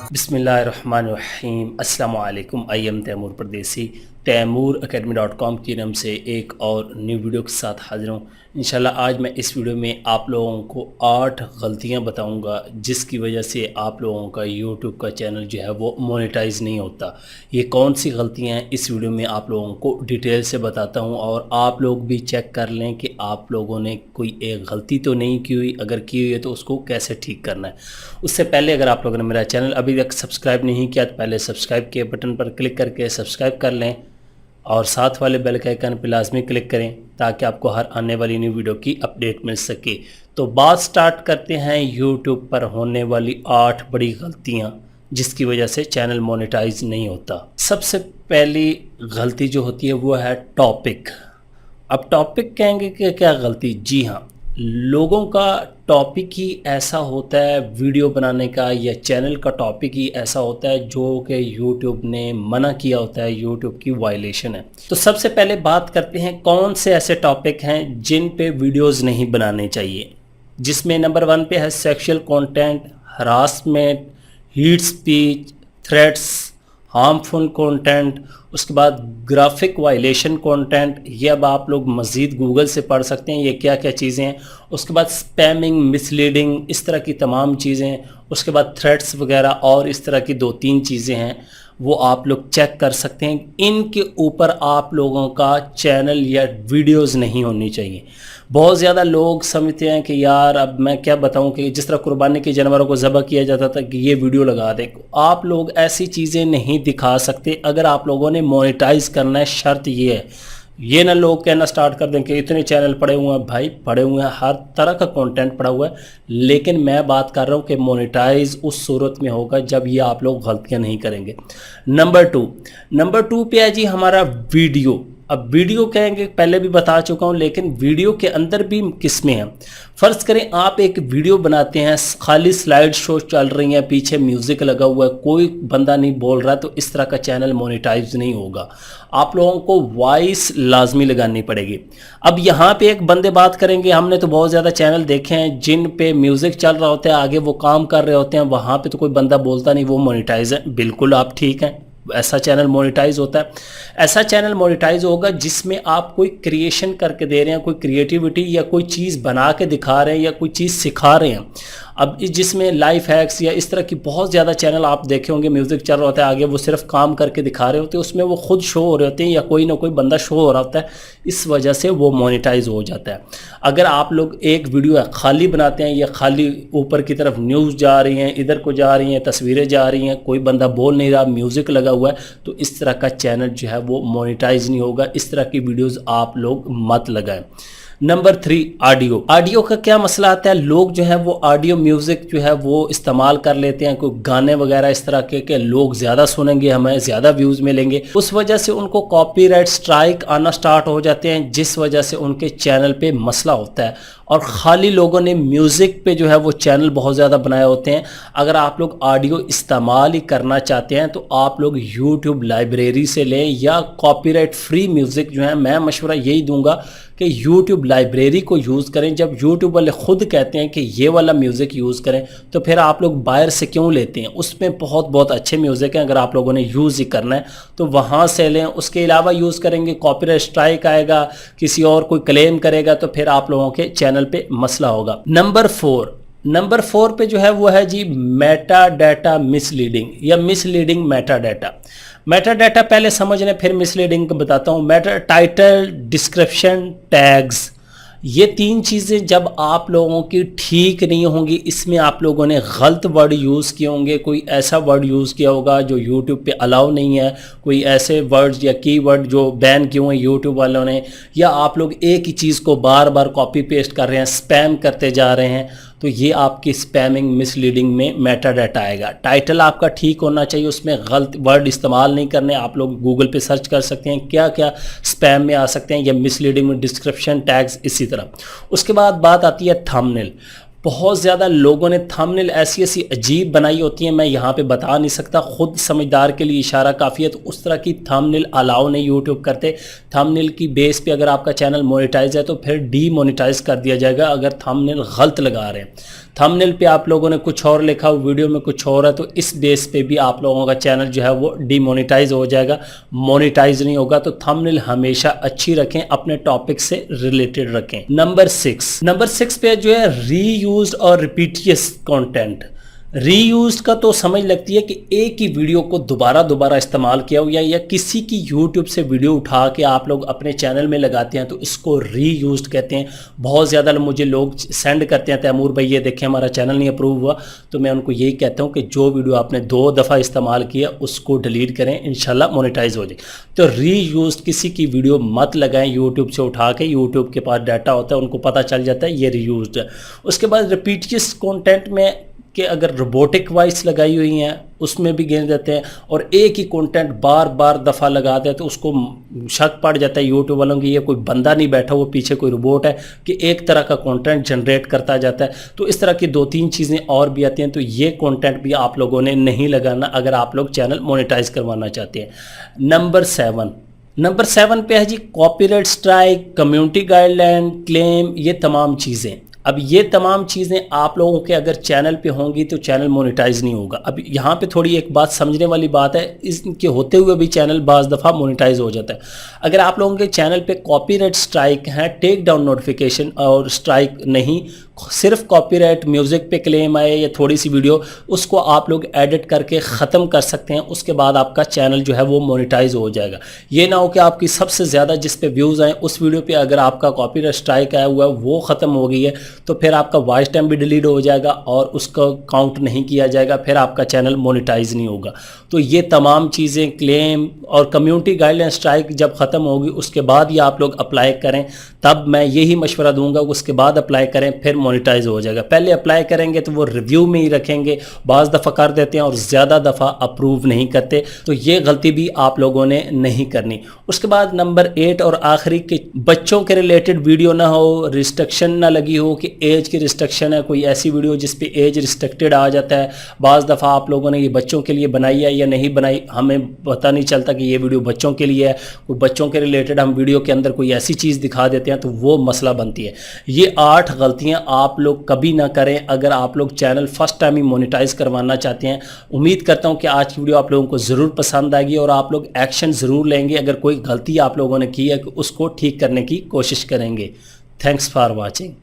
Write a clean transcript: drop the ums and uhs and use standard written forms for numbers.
बिस्मिल्लाहिर्रहमानिर्रहीम। अस्सलामु अलैकुम। आई एम तैमूर परदेसी। तैमूरacademy.com के नाम से एक और न्यू वीडियो के साथ हाजिर हूँ। इंशाल्लाह आज मैं इस वीडियो में आप लोगों को 8 गलतियाँ बताऊँगा जिसकी वजह से आप लोगों का यूट्यूब का चैनल जो है वो मोनेटाइज नहीं होता। ये कौन सी गलतियाँ हैं इस वीडियो में आप लोगों को डिटेल से बताता हूँ और आप लोग भी चेक कर लें कि आप लोगों ने कोई एक गलती तो नहीं की हुई, अगर की हुई है तो उसको कैसे ठीक करना है। उससे पहले अगर आप लोगों ने मेरा चैनल अभी तक सब्सक्राइब नहीं किया तो पहले सब्सक्राइब के बटन पर क्लिक करके सब्सक्राइब कर लें और साथ वाले बेल के आइकन पर लाजमी क्लिक करें ताकि आपको हर आने वाली न्यू वीडियो की अपडेट मिल सके। तो बात स्टार्ट करते हैं यूट्यूब पर होने वाली 8 बड़ी गलतियां जिसकी वजह से चैनल मोनेटाइज नहीं होता। सबसे पहली गलती जो होती है वो है टॉपिक। अब टॉपिक कहेंगे कि क्या गलती? जी हाँ, लोगों का टॉपिक ही ऐसा होता है वीडियो बनाने का या चैनल का टॉपिक ही ऐसा होता है जो कि यूट्यूब ने मना किया होता है, यूट्यूब की वायलेशन है। तो सबसे पहले बात करते हैं कौन से ऐसे टॉपिक हैं जिन पे वीडियोस नहीं बनाने चाहिए, जिसमें नंबर 1 पे है sexual content, harassment, heat speech, threats, harmful content, उसके बाद ग्राफिक वायलेशन कंटेंट। ये अब आप लोग मज़ीद गूगल से पढ़ सकते हैं ये क्या क्या चीज़ें हैं। उसके बाद स्पैमिंग, मिसलीडिंग, इस तरह की तमाम चीज़ें। उसके बाद थ्रेट्स वगैरह और इस तरह की 2-3 चीज़ें हैं वो आप लोग चेक कर सकते हैं। इनके ऊपर आप लोगों का चैनल या वीडियोस नहीं होनी चाहिए। बहुत ज़्यादा लोग समझते हैं कि यार अब मैं क्या बताऊं कि जिस तरह कुर्बानी के जानवरों को ज़बह किया जाता था कि ये वीडियो लगा दें। आप लोग ऐसी चीज़ें नहीं दिखा सकते अगर आप लोगों ने मोनेटाइज करना है। शर्त ये है, ये ना लोग कहना स्टार्ट कर दें कि इतने चैनल पड़े हुए हैं। भाई पड़े हुए हैं, हर तरह का कंटेंट पड़ा हुआ है, लेकिन मैं बात कर रहा हूँ कि मोनेटाइज उस सूरत में होगा जब ये आप लोग गलतियाँ नहीं करेंगे। नंबर 2 पे है जी हमारा वीडियो। अब वीडियो कहेंगे, पहले भी बता चुका हूँ, लेकिन वीडियो के अंदर भी किस्में हैं। फ़र्ज़ करें आप एक वीडियो बनाते हैं, खाली स्लाइड शो चल रही हैं, पीछे म्यूज़िक लगा हुआ है, कोई बंदा नहीं बोल रहा, तो इस तरह का चैनल मोनेटाइज नहीं होगा। आप लोगों को वॉइस लाजमी लगानी पड़ेगी। अब यहाँ पे एक बंदे बात करेंगे, हमने तो बहुत ज़्यादा चैनल देखे हैं जिन पे म्यूज़िक चल रहा होता है, आगे वो काम कर रहे होते हैं, वहाँ पे तो कोई बंदा बोलता नहीं, वो मोनेटाइज है। बिल्कुल आप ठीक हैं, ऐसा चैनल मोनेटाइज होता है। ऐसा चैनल मोनेटाइज होगा जिसमें आप कोई क्रिएशन करके दे रहे हैं, कोई क्रिएटिविटी या कोई चीज़ बना के दिखा रहे हैं या कोई चीज़ सिखा रहे हैं। अब जिसमें लाइफ हैक्स या इस तरह की बहुत ज़्यादा चैनल आप देखे होंगे, म्यूज़िक चल रहा होता है, आगे वो सिर्फ काम करके दिखा रहे होते हैं, उसमें वो खुद शो हो रहे होते हैं या कोई ना कोई बंदा शो हो रहा होता है, इस वजह से वो मोनेटाइज हो जाता है। अगर आप लोग एक वीडियो खाली बनाते हैं या खाली ऊपर की तरफ न्यूज़ जा रही हैं, इधर को जा रही हैं, तस्वीरें जा रही हैं, कोई बंदा बोल नहीं रहा, म्यूज़िक लगा हुआ है, तो इस तरह का चैनल जो है वो मोनेटाइज नहीं होगा। इस तरह की वीडियोज़ आप लोग मत लगाएं। नंबर 3, ऑडियो का क्या मसला आता है? लोग जो है वो ऑडियो म्यूज़िक जो है वो इस्तेमाल कर लेते हैं, कोई गाने वगैरह इस तरह के लोग ज़्यादा सुनेंगे, हमें ज़्यादा व्यूज़ मिलेंगे, उस वजह से उनको कॉपीराइट स्ट्राइक आना स्टार्ट हो जाते हैं, जिस वजह से उनके चैनल पे मसला होता है। और ख़ाली लोगों ने म्यूज़िक पे जो है वो चैनल बहुत ज़्यादा बनाए होते हैं। अगर आप लोग ऑडियो इस्तेमाल ही करना चाहते हैं तो आप लोग यूट्यूब लाइब्रेरी से लें या कॉपीराइट फ्री म्यूज़िक जो है, मैं मशवरा यही दूंगा कि यूट्यूब लाइब्रेरी को यूज़ करें। जब यूट्यूब वाले ख़ुद कहते हैं कि ये वाला म्यूज़िक यूज़ करें तो फिर आप लोग बाहर से क्यों लेते हैं? उसमें बहुत अच्छे म्यूज़िक हैं, अगर आप लोगों ने यूज़ ही करना है तो वहाँ से लें। उसके अलावा यूज़ करेंगे कॉपीराइट स्ट्राइक आएगा, किसी और कोई क्लेम करेगा तो फिर आप लोगों के चैनल पे मसला होगा। नंबर 4 पे जो है वो है जी मेटा डाटा मिसलीडिंग या misleading Meta data. Meta data पहले समझ लें फिर मिसलीडिंग को बताता हूँ। मेटा टाइटल, डिस्क्रिप्शन, टैग्स, ये 3 चीज़ें जब आप लोगों की ठीक नहीं होंगी, इसमें आप लोगों ने गलत वर्ड यूज़ किए होंगे, कोई ऐसा वर्ड यूज़ किया होगा जो यूट्यूब पे अलाउ नहीं है, कोई ऐसे वर्ड्स या कीवर्ड जो बैन किए हुए हैं यूट्यूब वालों ने, या आप लोग एक ही चीज़ को बार बार कॉपी पेस्ट कर रहे हैं, स्पैम करते जा रहे हैं, तो ये आपकी स्पैमिंग मिसलीडिंग में मेटा डाटा आएगा। टाइटल आपका ठीक होना चाहिए, उसमें गलत वर्ड इस्तेमाल नहीं करने। आप लोग गूगल पे सर्च कर सकते हैं क्या क्या स्पैम में आ सकते हैं या मिसलीडिंग में, डिस्क्रिप्शन, टैग्स, इसी तरह। उसके बाद बात आती है थंबनेल। बहुत ज़्यादा लोगों ने थंबनेल ऐसी ऐसी अजीब बनाई होती हैं, मैं यहाँ पे बता नहीं सकता, खुद समझदार के लिए इशारा काफ़ी है। तो उस तरह की थंबनेल अलाउ नहीं यूट्यूब करते। थंबनेल की बेस पे अगर आपका चैनल मोनेटाइज है तो फिर डीमोनेटाइज कर दिया जाएगा अगर थंबनेल गलत लगा रहे हैं। थंबनेल पे आप लोगों ने कुछ और लिखा, वीडियो में कुछ और है, तो इस बेस पे भी आप लोगों का चैनल जो है वो डीमोनेटाइज हो जाएगा, मोनेटाइज नहीं होगा। तो थंबनेल हमेशा अच्छी रखें, अपने टॉपिक से रिलेटेड रखें। नंबर 6 पे जो है रीयूज्ड और रिपीटियस कंटेंट। रीयूज का तो समझ लगती है कि एक ही वीडियो को दोबारा दोबारा इस्तेमाल किया हो, या किसी की यूट्यूब से वीडियो उठा के आप लोग अपने चैनल में लगाते हैं तो इसको रीयूज कहते हैं। बहुत ज़्यादा मुझे लोग सेंड करते हैं, तैमूर भाई ये देखें हमारा चैनल नहीं अप्रूव हुआ। तो मैं उनको यही कहता हूँ कि जो वीडियो आपने 2 दफ़ा इस्तेमाल किया उसको डिलीट करें, इंशाल्लाह मोनेटाइज हो जाए। तो रीयूज किसी की वीडियो मत लगाएं यूट्यूब से उठा के, यूट्यूब के पास डाटा होता है, उनको पता चल जाता है ये रीयूज है। उसके बाद रिपीटियस कॉन्टेंट में कि अगर रोबोटिक वॉइस लगाई हुई हैं उसमें भी गिन देते हैं, और एक ही कंटेंट बार बार दफ़ा लगाते हैं तो उसको शक पड़ जाता है यूट्यूब वालों की ये कोई बंदा नहीं बैठा, वो पीछे कोई रोबोट है कि एक तरह का कंटेंट जनरेट करता जाता है। तो इस तरह की 2-3 चीज़ें और भी आती हैं। तो ये कंटेंट भी आप लोगों ने नहीं लगाना अगर आप लोग चैनल मोनेटाइज करवाना चाहते हैं। नंबर 7 पे है जी copyright strike, community guideline, claim, ये तमाम चीज़ें। अब ये तमाम चीज़ें आप लोगों के अगर चैनल पे होंगी तो चैनल मोनेटाइज नहीं होगा। अब यहाँ पे थोड़ी एक बात समझने वाली बात है, इसके होते हुए भी चैनल बाज़ दफ़ा मोनेटाइज हो जाता है। अगर आप लोगों के चैनल पे कॉपीराइट स्ट्राइक है, टेक डाउन नोटिफिकेशन और स्ट्राइक नहीं, सिर्फ कॉपीराइट म्यूज़िक पे क्लेम आए या थोड़ी सी वीडियो, उसको आप लोग एडिट करके ख़त्म कर सकते हैं। उसके बाद आपका चैनल जो है वो मोनेटाइज हो जाएगा। ये ना हो कि आपकी सबसे ज़्यादा जिस पे व्यूज़ आए उस वीडियो पे अगर आपका कॉपीराइट स्ट्राइक आया हुआ है वो ख़त्म हो गई है तो फिर आपका वॉच टाइम भी डिलीट हो जाएगा और उसका काउंट नहीं किया जाएगा, फिर आपका चैनल मोनेटाइज नहीं होगा। तो ये तमाम चीज़ें, क्लेम और कम्युनिटी गाइडलाइन स्ट्राइक जब ख़त्म होगी उसके बाद ये आप लोग अप्लाई करें, तब मैं यही मशवरा दूंगा उसके बाद अप्लाई करें, फिर मोनेटाइज हो जाएगा। पहले अप्लाई करेंगे तो वो रिव्यू में ही रखेंगे, बाज़ दफ़ा कर देते हैं और ज़्यादा दफ़ा अप्रूव नहीं करते। तो ये गलती भी आप लोगों ने नहीं करनी। उसके बाद नंबर 8 और आखिरी के बच्चों के रिलेटेड वीडियो ना हो, रिस्ट्रिक्शन ना लगी हो कि एज की रिस्ट्रिक्शन है, कोई ऐसी वीडियो जिस पे एज रिस्ट्रिक्टेड आ जाता है। बाज़ दफ़ा आप लोगों ने ये बच्चों के लिए बनाई है या नहीं बनाई, हमें पता नहीं चलता कि ये वीडियो बच्चों के लिए है। कोई बच्चों के रिलेटेड हम वीडियो के अंदर कोई ऐसी चीज़ दिखा देते हैं तो वो मसला बनती है। ये 8 गलतियां आप लोग कभी ना करें अगर आप लोग चैनल फर्स्ट टाइम ही मोनेटाइज करवाना चाहते हैं। उम्मीद करता हूं कि आज की वीडियो आप लोगों को ज़रूर पसंद आएगी और आप लोग एक्शन ज़रूर लेंगे। अगर कोई गलती आप लोगों ने की है उसको ठीक करने की कोशिश करेंगे। Thanks for watching.